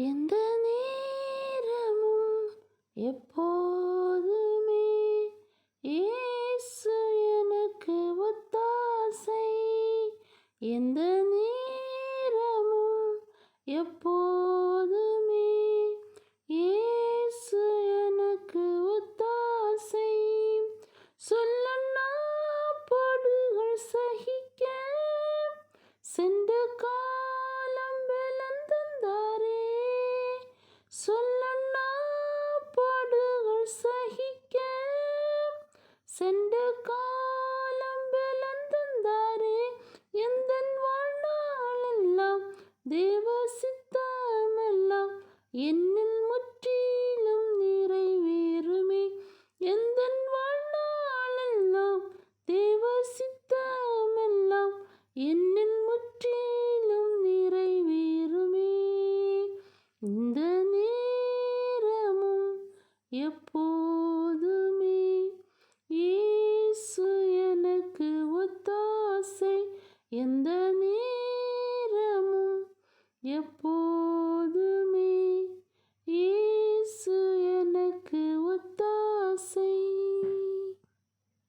எந்த நேரமும் எப்போதுமே இயேசு எனக்கு ஒத்தாசை. எந்த நேரமும் எப்போதுமே இயேசு எனக்கு ஒத்தாசை. சொல்லன்னா பாடுகள் சகிக்க சென்ற காலம் பலன் தந்தாரே. சொல்லன்னா பாடுகள் சகிக்க சென்ற காலம் பலன் தந்தாரே. எந்தன் வாழ்நாளெல்லாம் தேவ சித்தமெல்லாம் என்னில் முற்றிலும் நிறைவேறுமே. எந்தன் வாழ்நாளெல்லாம் தேவ சித்தமெல்லாம் என்னில் முற்றிலும் நிறைவேறுமே. இந்த நேரமும் எப்போதுமே இயேசு எனக்கு ஒத்தாசை. எந்த நேரமும் எப்போதுமே